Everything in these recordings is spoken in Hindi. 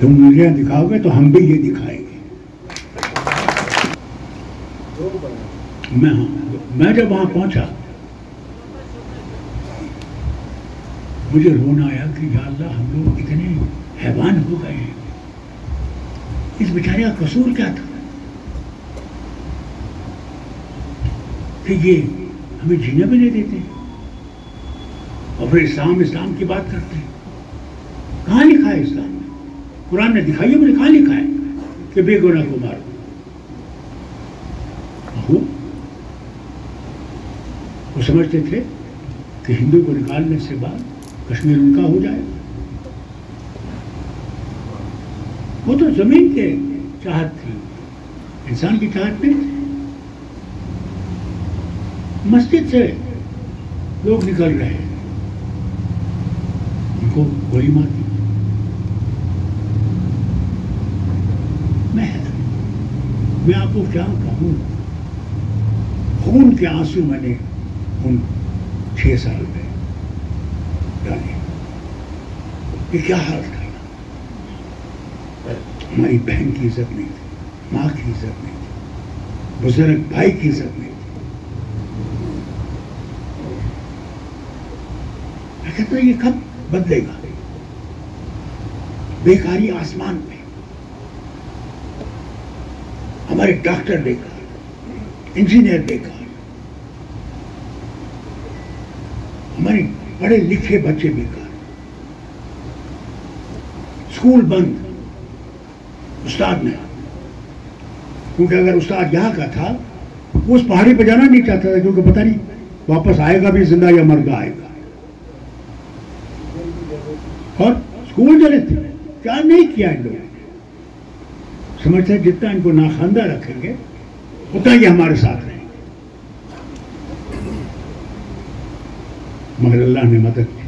तुम उंगलियां दिखाओगे तो हम भी ये दिखाएंगे। मैं जब वहां पहुंचा मुझे रोना आया कि या अल्लाह, हम लोग इतने हैवान हो गए हैं। इस बेचारे का कसूर क्या था कि ये हमें जीने भी नहीं देते और फिर इस्लाम की बात करते हैं। कहाँ लिखा है इस्लाम में? कुरान ने दिखाइए मुझे, कहाँ लिखा है कि बेगुनाह को मारो? वो समझते थे कि हिंदू को निकालने से बाद कश्मीर उनका हो जाएगा। वो तो जमीन के चाहत थी, इंसान की चाहत नहीं थी। मस्जिद से लोग निकल रहे हैं, उनको गोली मार दी। मैं आपको क्या कहूँ, खून के आंसू मैंने उन 6 साल में डाले। ये क्या हाल था? हमारी बहन की इज्जत नहीं थी, माँ की इज्जत नहीं थी, बुजुर्ग भाई की इज्जत नहीं थी। मैं कहता हूँ ये कब बदलेगा? बेकारी आसमान पे, हमारे डॉक्टर बेकार, इंजीनियर बेकार, हमारे पढ़े लिखे बच्चे बेकार, स्कूल बंद। उस्ताद ने, क्योंकि अगर उस्ताद यहाँ का था वो उस पहाड़ी पर जाना नहीं चाहता था, क्योंकि पता नहीं वापस आएगा भी जिंदा या मरदा आएगा। और स्कूल जले थे, क्या नहीं किया इन लोगों ने। समझते जितना इनको नाखानदा रखेंगे उतना ही हमारे साथ रहेंगे। मगर अल्लाह ने मदद की,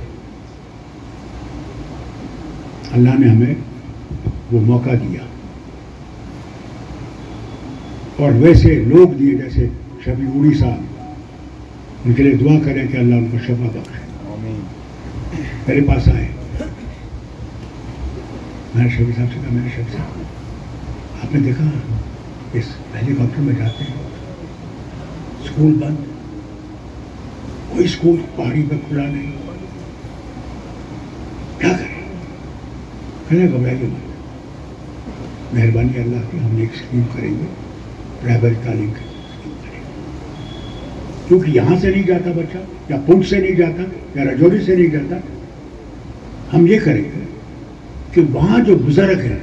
अल्लाह ने हमें वो मौका दिया और वैसे लोग दिए जैसे शफी उड़ी साहब। उनके लिए दुआ करें कि अल्लाह उनको शफा बख्शे। मेरे पास आए, मैंने शफी साहब से कहा, मैंने शफी साहब आपने देखा इस हेलीकॉप्टर में जाते हैं, स्कूल बंद, कोई स्कूल पहाड़ी पे खुला नहीं, क्या करें? कहने घबराइए मत, मेहरबानी अल्लाह की, हम एक स्कीम करेंगे, रहबर तालीम की स्कीम करेंगे। क्योंकि यहाँ से नहीं जाता बच्चा, या पुंछ से नहीं जाता, या राजौरी से नहीं जाता। हम ये करेंगे कि वहाँ जो बुजुर्ग है,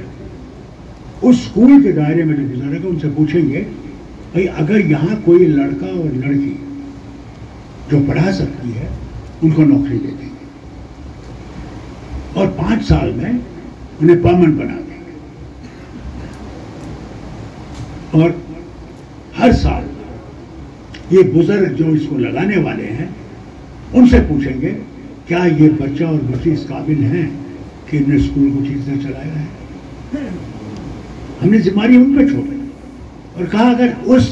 उस स्कूल के दायरे में जो बुजुर्ग है, उनसे पूछेंगे भाई अगर यहाँ कोई लड़का और लड़की जो पढ़ा सकती है उनको नौकरी दे देंगे और 5 साल में उन्हें परमानेंट बना देंगे। और हर साल ये बुजुर्ग जो इसको लगाने वाले हैं उनसे पूछेंगे क्या ये बच्चा और बच्ची इस काबिल हैं कि इन्हें स्कूल को ठीक से चलाया है। हमने जिम्मेदारी उन पर छोड़ी और कहा अगर उस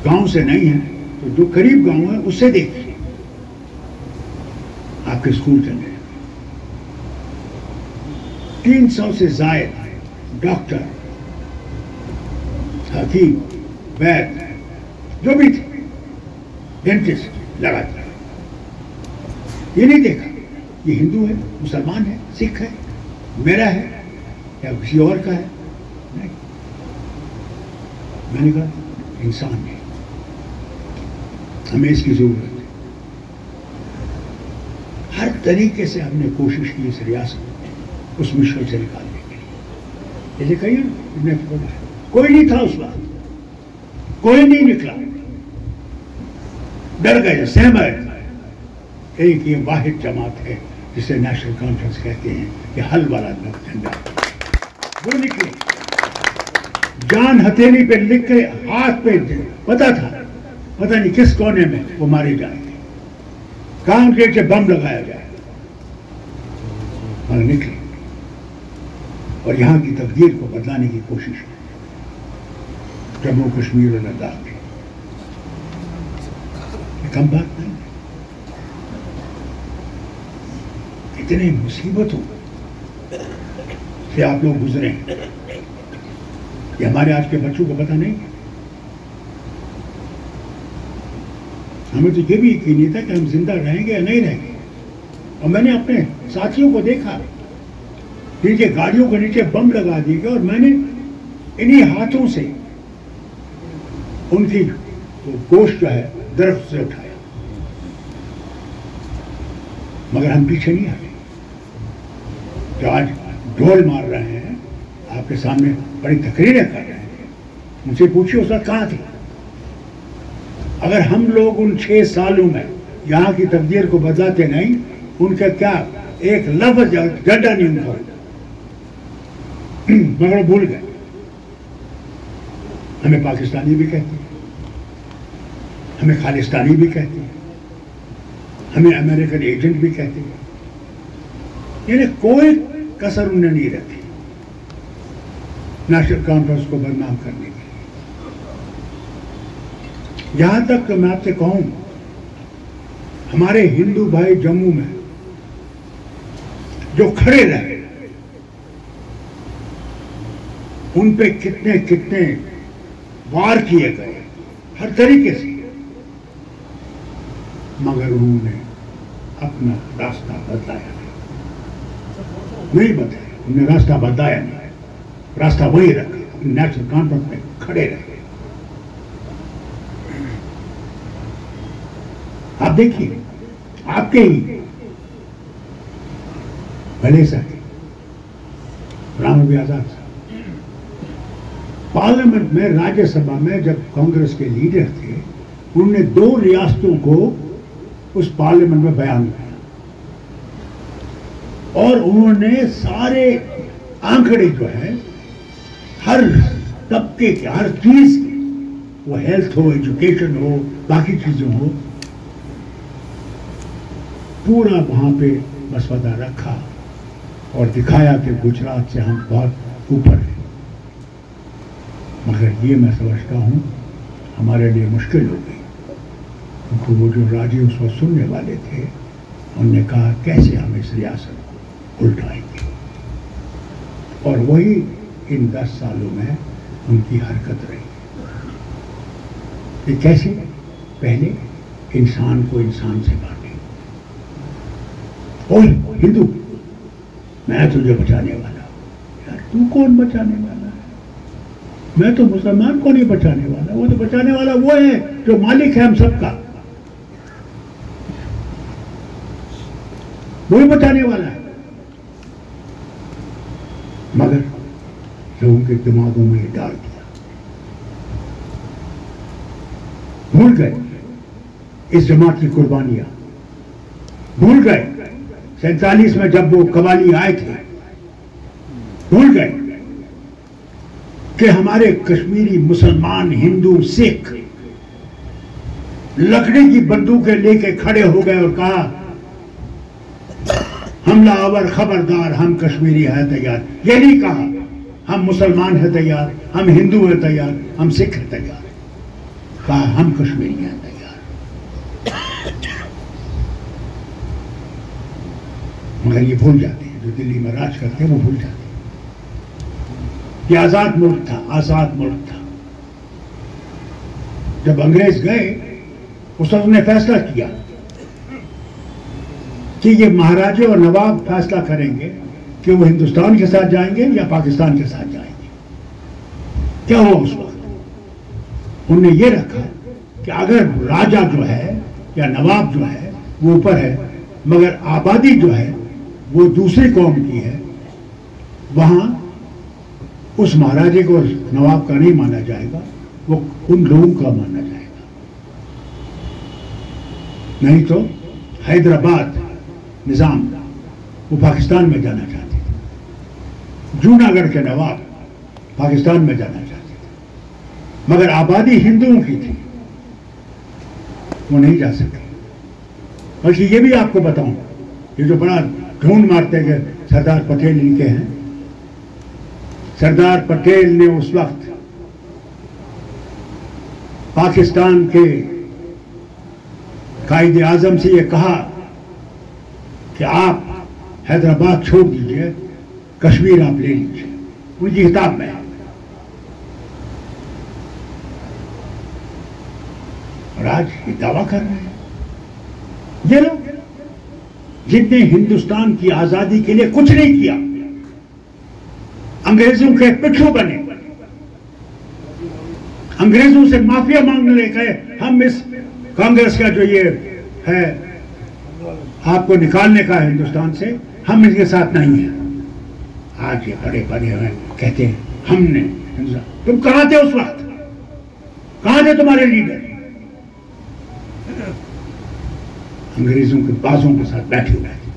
गांव से नहीं है तो जो करीब गांव है उससे देखिए, आपके स्कूल चल रहे। 300 से ज्यादा डॉक्टर, हकीम, वैद्य जो भी थे, डेंटिस्ट लगातार। ये नहीं देखा ये हिंदू है, मुसलमान है, सिख है, मेरा है या किसी और का है। नहीं, मैंने कहा इंसान है, हमें इसकी जरूरत है। हर तरीके से हमने कोशिश की इस रियासत उस मुश्किल से निकालने के लिए। जैसे कहिए कोई नहीं था उस वक्त, कोई नहीं निकला, डर गए, सहम गए। एक ये वाहिद जमात है जिसे नेशनल कॉन्फ्रेंस कहते हैं, ये हल वाला झंडा, वो निकले जान हथेली पे लिख के, हाथ पे, पता था पता नहीं किस कोने में वो मारे जाएंगे, कहां के बम लगाया जाए, और निकले और यहां की तकदीर को बदलाने की कोशिश की। जम्मू कश्मीर और लद्दाख की कम बात नहीं। इतने मुसीबतों से आप लोग गुजरे हैं। ये हमारे आज के बच्चों को पता नहीं। हमें तो ये भी यकीन नहीं था कि हम जिंदा रहेंगे या नहीं रहेंगे। और मैंने अपने साथियों को देखा, नीचे गाड़ियों के नीचे बम लगा दिए गए और मैंने इन्हीं हाथों से उनकी गोश्त जो है दरख्त से उठाया, मगर हम पीछे नहीं हटे। जो आज ढोल मार रहे हैं, आपके सामने बड़ी तकरीरें कर रहे हैं, उनसे पूछिए उस वक्त कहाँ थे। अगर हम लोग उन 6 सालों में यहाँ की तकदीर को बदलाते नहीं, उनका क्या एक लफ्ज गड्ढा नहीं उनका, मगर भूल गए। हमें पाकिस्तानी भी कहते हैं, हमें खालिस्तानी भी कहते हैं, हमें अमेरिकन एजेंट भी कहते हैं। यानी कोई कसर उन्हें नहीं रखी नेशनल कॉन्फ्रेंस को बदनाम करने की। यहां तक तो मैं आपसे कहूं, हमारे हिंदू भाई जम्मू में जो खड़े रहे, उन पे कितने कितने वार किए गए हर तरीके से, मगर उन्होंने अपना रास्ता बदलाया नहीं बदलाया। उन्होंने रास्ता बदलाया नहीं, रास्ता वही रखा, अपने नेशनल कॉन्फ्रेंस में खड़े रहे। आप देखिए, आपके ही भले साथी राम आजाद साहब पार्लियामेंट में, राज्यसभा में जब कांग्रेस के लीडर थे, उन्होंने 2 रियासतों को उस पार्लियामेंट में बयान किया और उन्होंने सारे आंकड़े जो है हर तबके के, हर चीज के, वो हेल्थ हो, एजुकेशन हो, बाकी चीजें हो, पूरा वहां पे मसवदा रखा और दिखाया कि गुजरात से हम बहुत ऊपर हैं। मगर ये मैं समझता हूं हमारे लिए मुश्किल हो गई, क्योंकि वो जो राजी उस वक्त सुनने वाले थे, उन्होंने कहा कैसे हम इस रियासत को उल्टाएंगे। और वही इन 10 सालों में उनकी हरकत रही। ये कैसे? पहले इंसान को इंसान से बांटे। ओए हिंदू, मैं तुझे बचाने वाला हूं। यार तू कौन बचाने वाला है? मैं तो मुसलमान को नहीं बचाने वाला, वो तो बचाने वाला वो है जो मालिक है हम सबका, वही बचाने वाला है। मगर लोगों के दिमागों में डाल दिया, भूल गए इस जमात की कुर्बानियां, भूल गए 47 में जब वो कवाली आए थे, भूल गए कि हमारे कश्मीरी मुसलमान, हिंदू, सिख लकड़ी की बंदूकें लेके खड़े हो गए और कहा हमलावर खबरदार, हम कश्मीरी हैं तैयार। ये नहीं कहा हम मुसलमान हैं तैयार, हम हिंदू हैं तैयार, हम सिख हैं तैयार, कहा हम कश्मीरी हैं तैयार। मगर ये भूल जाते हैं, जो दिल्ली में राज करते हैं वो भूल जाते हैं कि आजाद मुल्क था, आजाद मुल्क था। जब अंग्रेज गए, उस वक्त उन्होंने फैसला किया कि ये महाराजे और नवाब फैसला करेंगे कि वो हिंदुस्तान के साथ जाएंगे या पाकिस्तान के साथ जाएंगे। क्या हुआ उस वक्त? उन्होंने ये रखा कि अगर राजा जो है या नवाब जो है वो ऊपर है, मगर आबादी जो है वो दूसरी कौम की है, वहां उस महाराजे को नवाब का नहीं माना जाएगा, वो उन लोगों का माना जाएगा। नहीं तो हैदराबाद निजाम वो पाकिस्तान में जाना चाहते थे, जूनागढ़ के नवाब पाकिस्तान में जाना चाहते थे, मगर आबादी हिंदुओं की थी, वो नहीं जा सके। बल्कि ये भी आपको बताऊं, ये जो बड़ा ढूंढ मारते हैं कि सरदार पटेल इनके हैं, सरदार पटेल ने उस वक्त पाकिस्तान के कायदे आजम से ये कहा कि आप हैदराबाद छोड़ दीजिए, कश्मीर आप ले लीजिए, उनकी किताब में, और आज ये दावा कर रहे हैं ये लोग जिनने हिंदुस्तान की आजादी के लिए कुछ नहीं किया, अंग्रेजों के पिट्ठू बने, अंग्रेजों से माफिया मांगने गए, हम इस कांग्रेस का जो ये है आपको निकालने का हिंदुस्तान से, हम इसके साथ नहीं है। आज ये बड़े बड़े हैं कहते हैं हमने, तुम कहां थे उस वक्त, कहां थे तुम्हारे लीडर? अंग्रेजों के बाजों के साथ बैठे हुए थे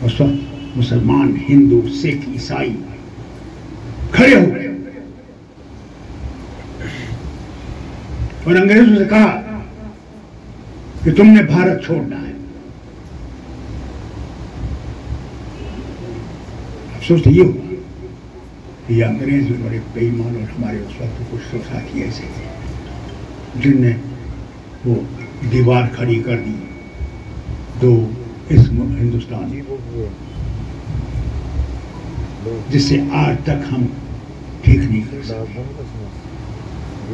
उस वक्त। मुसलमान, हिंदू, सिख, ईसाई खड़े हो गए और अंग्रेजों से कहा कि तुमने भारत छोड़ना है। अफसोस तो ये हुआ कि ये अंग्रेज भी बड़े बेईमान, और हमारे उस वक्त कुछ साथी ऐसे थे जिनने वो दीवार खड़ी कर दी दो इस हिंदुस्तान, जिससे आज तक हम ठीक नहीं कर सकते,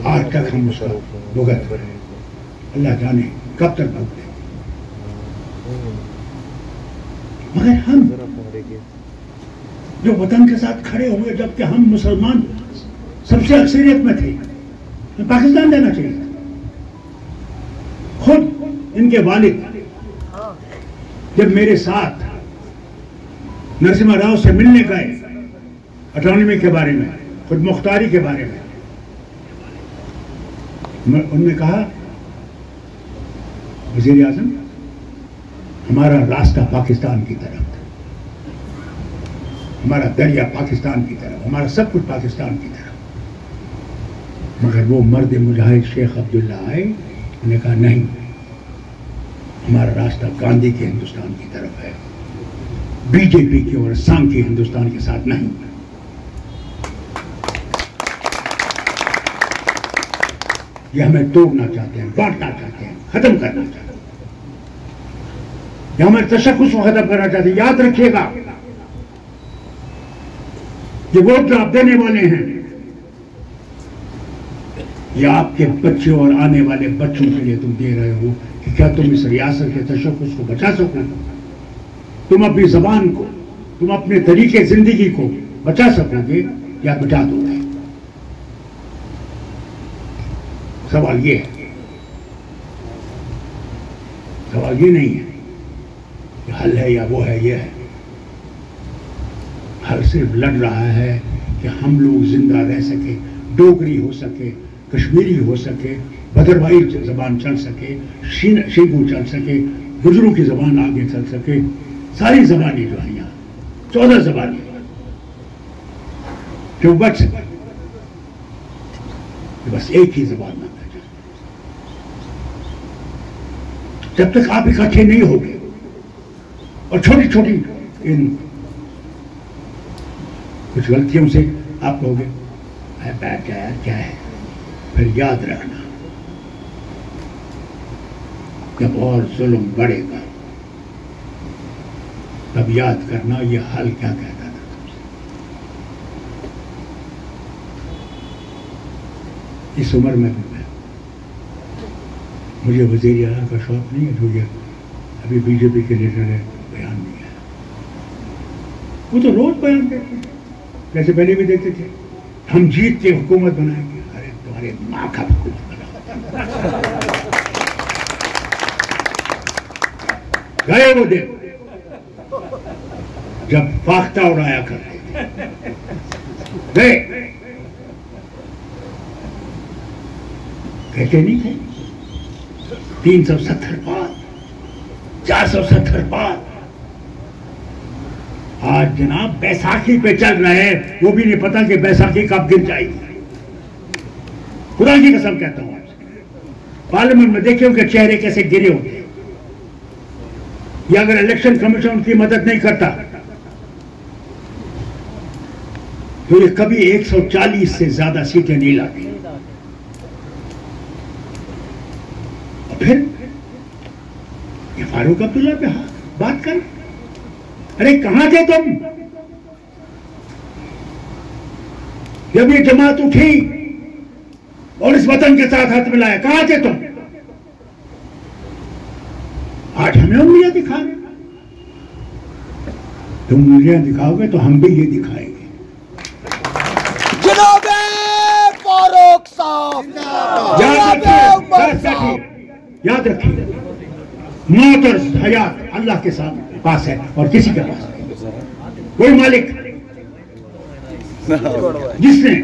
आज तक हम उसका भुगत रहे, अल्लाह जाने कब तक भुगते। मगर हम जो वतन के साथ खड़े हुए, जबकि हम मुसलमान सबसे अक्सरियत में थे, पाकिस्तान देना चाहिए। खुद इनके वालिद जब मेरे साथ नरसिम्हा राव से मिलने गए ऑटोनॉमी के बारे में, खुद मुख्तारी के बारे में, उन्होंने कहा वज़ीर आज़म हमारा रास्ता पाकिस्तान की तरफ था, हमारा दरिया पाकिस्तान की तरफ, हमारा सब कुछ पाकिस्तान की तरफ। मगर वो मर्द मुजाहिद शेख अब्दुल्ला आए, उन्होंने कहा नहीं, हमारा रास्ता गांधी के हिंदुस्तान की तरफ है, बीजेपी की और असम के हिंदुस्तान के साथ नहीं। ये हमें तोड़ना चाहते हैं, बांटना चाहते हैं, खत्म करना चाहते हैं, ये हमारे तशक्कुस को खत्म करना चाहते हैं। याद रखिएगा, ये वोट जो आप देने वाले हैं, ये आपके बच्चे और आने वाले बच्चों के लिए तुम दे रहे हो कि क्या तुम इस रियासत के तशक्कुस को बचा सको, तुम अपनी जबान को, तुम अपने तरीके जिंदगी को बचा सकोगे या मिटा दोगे। सवाल ये है, सवाल ये नहीं है कि हल है या वो है, ये है हल सिर्फ लड़ रहा है कि हम लोग जिंदा रह सके, डोगरी हो सके, कश्मीरी हो सके, भद्रवाही जबान चल सके, शेखू चल सके, गुजरों की जबान आगे चल सके, सारी जबानें जो है यहाँ 14 जबानें जो बच सके, बस एक ही जबान ना बचे। जब तक आप इकट्ठे नहीं होंगे और छोटी छोटी इन कुछ गलतियों से आप कहोगे बैठ जाए क्या है, फिर याद रखना जब और जुल्म बढ़ेगा तब याद करना ये हाल क्या कहता था तुमसे। इस उम्र में भी मुझे वज़ीर आज़म का शौक नहीं है, जो ये अभी बीजेपी के लीडर ने बयान दिया है, वो तो रोज बयान देते थे, जैसे पहले भी देते थे हम जीत के हुकूमत बनाएंगे। अरे तुम्हारे माँ का हुकूमत बना गए वो दिन जब फाख्ता उड़ाया करते थे, गए कहते नहीं थे 370 पार, 470 पार। आज जनाब बैसाखी पे चल रहे हैं, वो भी नहीं पता कि बैसाखी कब गिर जाएगी। खुदा की कसम कहता हूं आपसे, पार्लियामेंट में देखिए उनके चेहरे कैसे गिरे होते हैं। या अगर इलेक्शन कमीशन उनकी मदद नहीं करता तो ये कभी 140 से ज्यादा सीटें नहीं लाती। और फिर ये फारूक अब्दुल्ला पे बात कर, अरे कहां थे तुम जब ये जमात उठी और इस वतन के साथ हाथ मिलाया, कहां थे तुम? आज हमें उंगलियां दिखा रहे। तुम उंगलियां दिखाओगे तो हम भी ये दिखाएंगे। जनाबे फारूक साहब, याद रखिए, मौत और हयात अल्लाह के साथ पास है और किसी के पास नहीं। कोई मालिक जिसने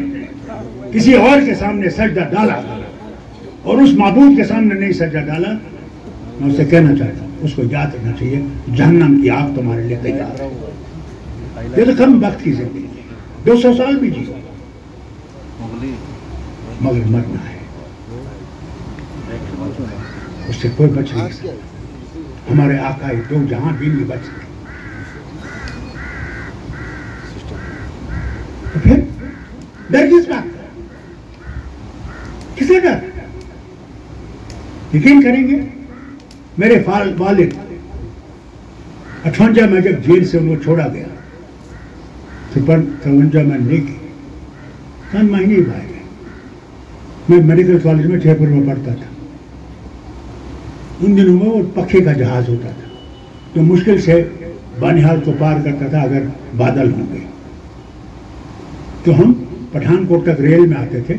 किसी और के सामने सजदा डाला और उस माबूद के सामने नहीं सजदा डाला, मैं उससे कहना चाहता हूं, उसको याद रखना चाहिए जहन्नम की आग तुम्हारे लिए तैयार है। ये तो कम वक्त की जिंदगी है, 200 साल भी जी, मगर मरना है, उससे कोई बच नहीं सकता। हमारे आका दो जहां भी नहीं बच सके, तो फिर डर किस बात का? किसे डर? यकीन करेंगे, मेरे वालिद 58 में जब जेल से उनको छोड़ा गया, 53 में लेके 3 महीने ही भाई गए। मैं मेडिकल कॉलेज में जयपुर में पढ़ता था। उन दिनों में वो पक्के का जहाज होता था जो मुश्किल से बानिहाल को पार करता था अगर बादल होंगे। तो हम पठानकोट तक रेल में आते थे,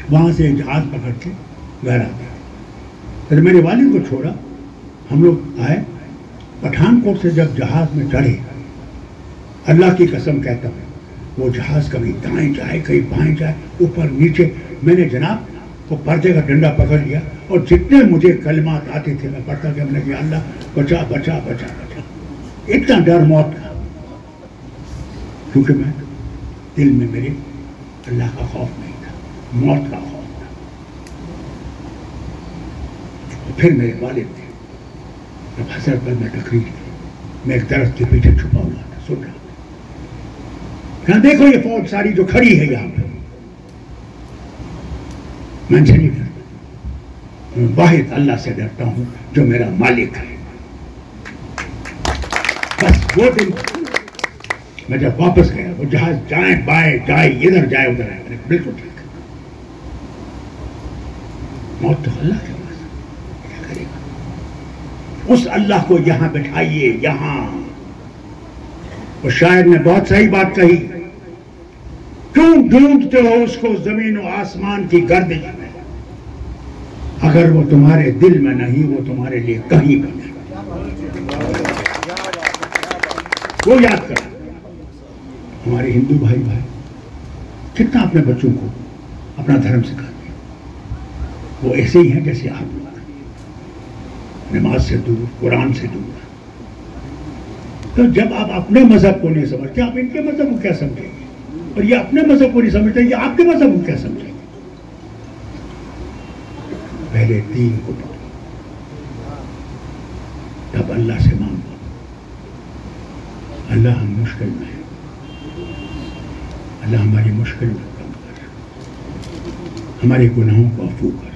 वहां से जहाज पकड़ के घर आते। फिर मेरे वालिद को छोड़ा, हम लोग आए। पठानकोट से जब जहाज में चढ़े, अल्लाह की कसम कहता हूँ, वो जहाज कभी दाएं जाए कहीं बाएं जाए, ऊपर नीचे। मैंने जनाब वो पर्दे का डंडा पकड़ लिया और जितने मुझे कलमात आते थे मैं पढ़ता गया। मैंने कहा अल्लाह बचा बचा बचा बचा। इतना डर मौत का, क्योंकि मैं दिल में मेरे अल्लाह का खौफ नहीं था, मौत का खौफ था। फिर मेरे वालिद थे, जब हजरत पर मैं तकरीर की, मैं एक दरख्त के पीछे छुपा हुआ था, सुन रहा था। यहां देखो ये फौज सारी जो खड़ी है यहां पर, मैं इनसे नहीं डरता, मैं वाहिद अल्लाह से डरता हूं जो मेरा मालिक है। बस वो दिन मैं जब वापस गया, वो जहाज जाए बाएं जाए इधर जाए उधर आए, मैंने बिल्कुल ठीक है। मौत तो अल्लाह के पास, क्या करेगा? उस अल्लाह को यहां बैठाइए, यहां। वो शायर ने बहुत सही बात कही, क्यों ढूंढते हो उसको जमीन और आसमान की गर्दिश में? अगर वो तुम्हारे दिल में नहीं, वो तुम्हारे लिए कहीं पर नहीं। वो याद करो, हमारे हिंदू भाई कितना अपने बच्चों को अपना धर्म सिखाते हैं। वो ऐसे ही हैं जैसे आप लोग, नमाज से दूर, कुरान से दूर। तो जब आप अपने मजहब को नहीं समझते, आप इनके मजहब को क्या समझेंगे? और ये अपने मजहब को नहीं समझते, ये आपके मजहब को क्या समझेंगे? पहले दीन को पढ़ो, तब अल्लाह से मांगो, अल्लाह हम मुश्किल में है, अल्लाह हमारी मुश्किल में कम कर, हमारे गुनाहों को अफू कर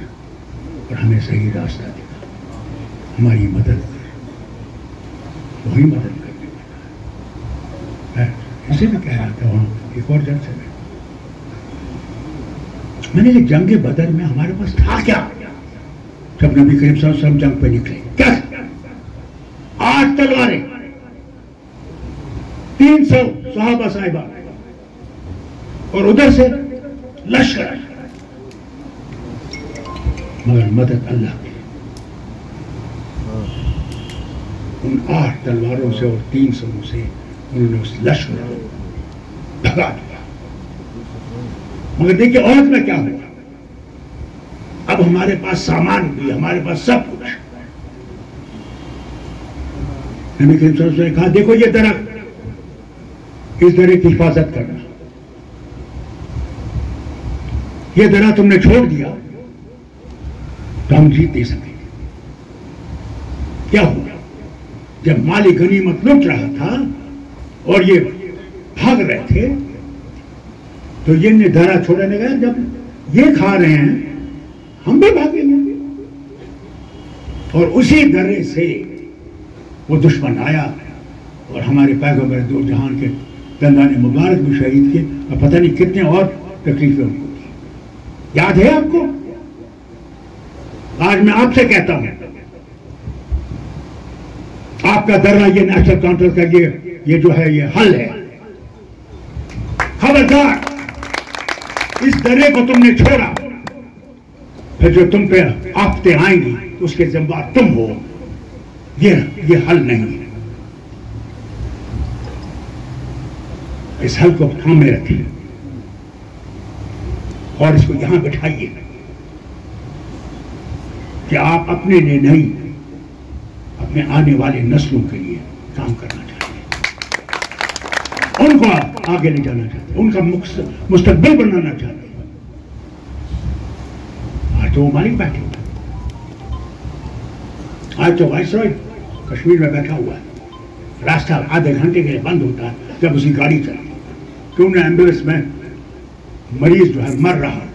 और हमें सही रास्ता दिखा, हमारी मदद कर। वही मदद करने वाला है। इसे भी कह रहा था वहां एक और जंग से मैंने कहा जंग बदर में हमारे पास था क्या? जब नबी करीम सल्लल्लाहु अलैहि वसल्लम जंग पे निकले, क्या 8 तलवारें, 300 सहाबा साहिबा और उधर से लश्कर, मगर मदद अल्लाह की। उन 8 तलवारों से और 300 से उन्होंने उस लश्कर को भगा दिया। मगर देखिए औरत में क्या हुआ, अब हमारे पास सामान भी, हमारे पास सब कुछ। नबी करीम सल्लल्लाहु अलैहि वसल्लम ने कहा देखो ये दरख्त, इस दरख्त की हिफाजत करना। ये दरख्त तुमने छोड़ दिया तो हम जीत नहीं सकेंगे। क्या हुआ? जब माली गनीमत लुट रहा था और ये भाग रहे थे, तो ये ने दरा छोड़ने गया, जब ये खा रहे हैं हम भी भागेंगे। और उसी दर्रे से वो दुश्मन आया और हमारे पैगंबर दो जहान के दंगाने मुबारक भी शहीद किए और पता नहीं कितने और तकलीफें उनको दी। याद है आपको? आज मैं आपसे कहता हूं, आपका दर्रा ये नेशनल कॉन्फ्रेंस का ये जो है ये हल है। खबरदार, इस दर्रे को तुमने छोड़ा, फिर जो तुम पे आफतें आएंगी उसके जिम्मेदार तुम हो। ये हल नहीं है। इस हल को थामे रखिए और इसको यहां बिठाइए कि आप अपने लिए नहीं, अपने आने वाले नस्लों के लिए काम करना चाहते हैं, उनको आगे ले जाना चाहते हैं, उनका मुस्तकबिल बनाना चाहते हैं। आज तो वो मालिक बैठे हुए, आज तो वाइसरॉय कश्मीर में बैठा हुआ है। रास्ता आधे घंटे के लिए बंद होता है जब उसकी गाड़ी चलती है, क्यों ना एम्बुलेंस में मरीज जो है मर रहा है।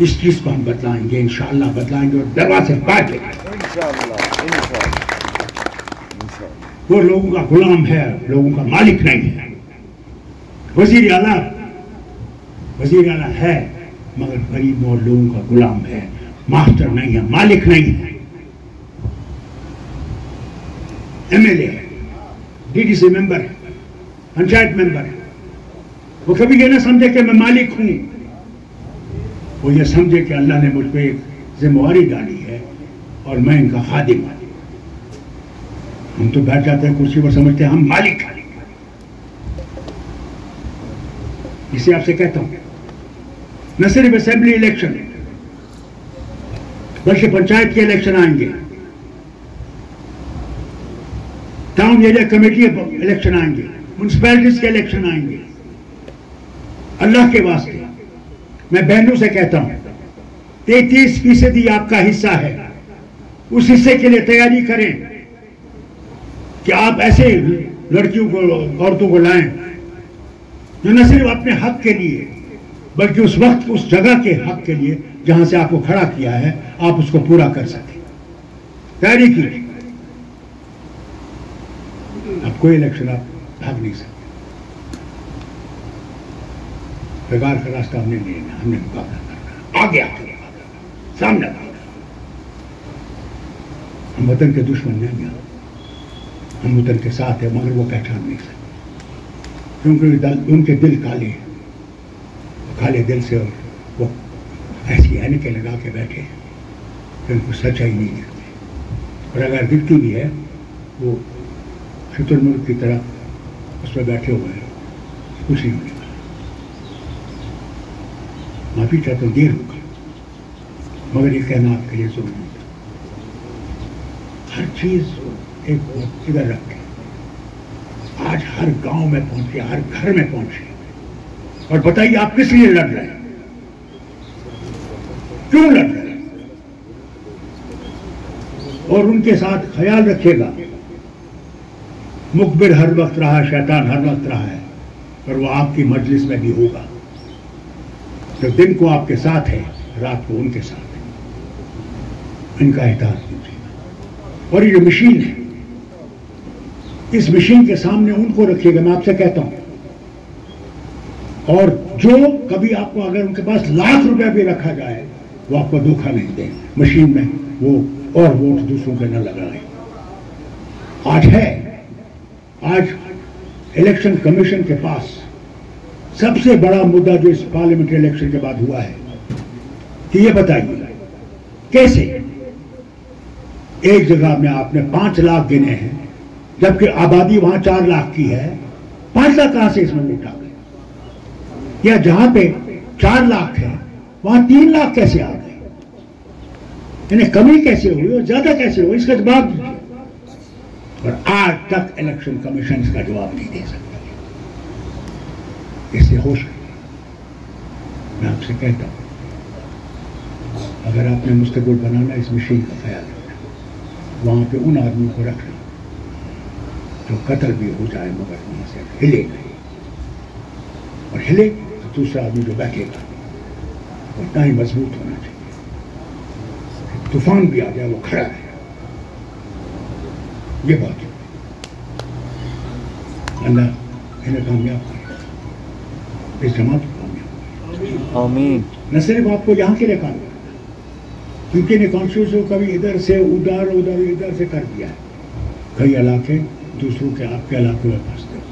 इस चीज को हम बदलाएंगे, इंशाअल्लाह बदलाएंगे और दरवाजे बांट लेंगे इंशाअल्लाह। वो लोगों का गुलाम है, लोगों का मालिक नहीं है। वजीर आला है मगर गरीब और लोगों का गुलाम है, मास्टर नहीं है, मालिक नहीं है। एमएलए है, डीडीसी मेंबर है, पंचायत मेंबर है। वो कभी ये ना समझे कि मैं मालिक हूं, वो ये समझे कि अल्लाह ने मुझ पर एक जिम्मेवारी डाली है और मैं इनका खादिम हूं। हम तो बैठ जाते हैं कुर्सी पर, समझते हैं हम मालिक हैं। इसे आपसे कहता हूं, न सिर्फ असेंबली इलेक्शन बल्कि पंचायत के इलेक्शन आएंगे, टाउन एरिया कमेटी इलेक्शन आएंगे, म्यूनिसिपैलिटीज के इलेक्शन आएंगे। अल्लाह के वास्ते मैं बहनों से कहता हूं, 33% आपका हिस्सा है, उस हिस्से के लिए तैयारी करें कि आप ऐसे लड़कियों को, औरतों को लाएं जो न सिर्फ अपने हक के लिए बल्कि उस वक्त उस जगह के हक के लिए जहां से आपको खड़ा किया है, आप उसको पूरा कर सकें। तैयारी कीजिए। अब कोई इलेक्शन आप भाग नहीं सकते, बेकार का रास्ता हमने नहीं लेना, हमने मुकाबला करना, आगे आगे सामने भागना। हम वतन के दुश्मन नहीं हैं, हम वतन के साथ हैं, मगर वो पहचान नहीं सकते क्योंकि उनके दिल काले हैं, काले दिल से और वो ऐसी ऐनकें लगा के बैठे हैं कि उनको सच्चाई नहीं दिखती, और अगर दिखती भी है वो शुतुरमुर्ग की तरह उस पर बैठे हुए हैं, कुछ नहीं होने वाला। माफी चाहता हूं, देर होगा, मगर ये कहना आपके लिए जरूरी है। हर चीज एक इधर रख के आज हर गांव में पहुंचे, हर घर में पहुंचे, और बताइए आप किस लिए लड़ रहे हैं, क्यों लड़ रहे हैं। और उनके साथ ख्याल रखिएगा, मुखबिर हर वक्त रहा, शैतान हर वक्त रहा है, और वो आपकी मजलिस में भी होगा। जो दिन को आपके साथ है, रात को उनके साथ है। इनका एहसास कीजिएगा। और ये जो मशीन है, इस मशीन के सामने उनको रखिएगा, मैं आपसे कहता हूं। और जो कभी आपको, अगर उनके पास लाख रुपया भी रखा जाए, वो आपको धोखा नहीं दे मशीन में, वो और वोट दूसरों के न लगाए। आज है, आज इलेक्शन कमीशन के पास सबसे बड़ा मुद्दा जो इस पार्लियामेंट्री इलेक्शन के बाद हुआ है कि ये बताइए कैसे एक जगह में आपने 5 लाख गिने हैं, जबकि आबादी वहां 4 लाख की है, 5 लाख कहां से इसमें लूटा गए? या जहां पे 4 लाख है वहां 3 लाख कैसे आ गए? इन्हें कमी कैसे हुई और ज्यादा कैसे हुई? इसका जवाब दीजिए। और आज तक इलेक्शन कमीशन इसका जवाब नहीं दे सकता। इससे होश करिए। मैं आपसे कहता हूं, अगर आपने मुस्तकबिल बनाना, इस मशीन का ख्याल रखना, वहां पे उन आदमियों को रखना जो कत्ल भी हो जाए मगर वहां से हिले नहीं, और हिले तो दूसरा आदमी जो बैठेगा उतना ही मजबूत होना चाहिए। तूफान भी आ जाए वो खड़ा है, ये बात है। अल्लाह इन्हें कामयाब करे, इस जमात को कामयाब करे। आमीन। न सिर्फ आपको यहाँ के लिए कामयाब, क्योंकि इन्हें कॉन्स्टिट्यूशन को कभी इधर से उधर उधर इधर से कर दिया है। कई इलाके दूसरों के आपके इलाकों में फंसते हुए,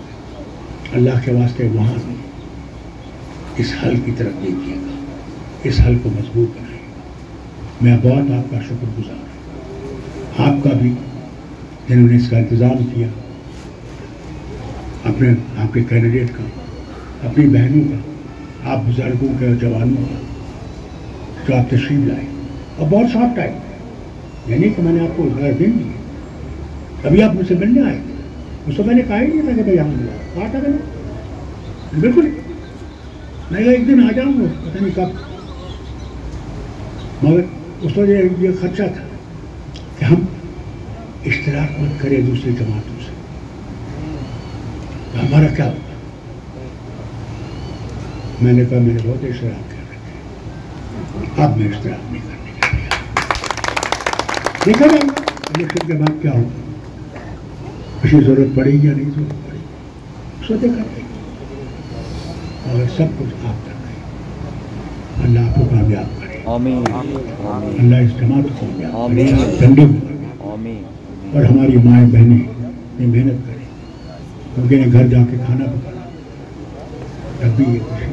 अल्लाह के वास्ते वहाँ इस हल की तरफ देखिएगा, इस हल को मजबूत बनाइएगा। मैं बहुत आपका शुक्रगुजार हूँ, आपका भी जिन्होंने इसका इंतज़ाम किया, अपने आपके कैंडिडेट का, अपनी बहनों का, आप बुजुर्गों के और जवानों का, जो आप तशरीफ लाए और बहुत शॉर्ट टाइम में, यानी कि मैंने आपको दिन दिए, अभी आप मुझसे मिलने आए थे, उसको मैंने कहा ही नहीं था कि भाई यहाँ मिला, कहा था मैंने बिल्कुल मैं एक दिन आ जाऊँगा, पता नहीं कब, मगर उस वक्त ये खर्चा था कि हम इश्तराक मत करें दूसरी जमातों से, तो हमारा क्या होगा। मैंने कहा मैंने बहुत इश्तराक कर रखे, अब मैं इश्तराक नहीं करने के लिए देखा जाएगा इलेक्शन के बाद क्या होगा, किसी जरूरत पड़ेगी या नहीं जरूरत पड़ेगी, सो देखा जाएगा। और सब कुछ आप कर रहे हैं, अल्लाह आपको कामयाब करे, आमीन। अल्लाह इस जमात को कामयाब करे, आमीन। झंडे को, आमीन। और हमारी माएँ बहनें ये मेहनत करें, क्योंकि इन्हें घर जाके खाना पकाना, तब भी ये खुशी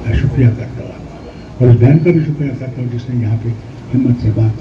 मैं शुक्रिया करता हूँ, और उस बहन का भी शुक्रिया करता हूँ जिसने यहाँ पे हिम्मत से बात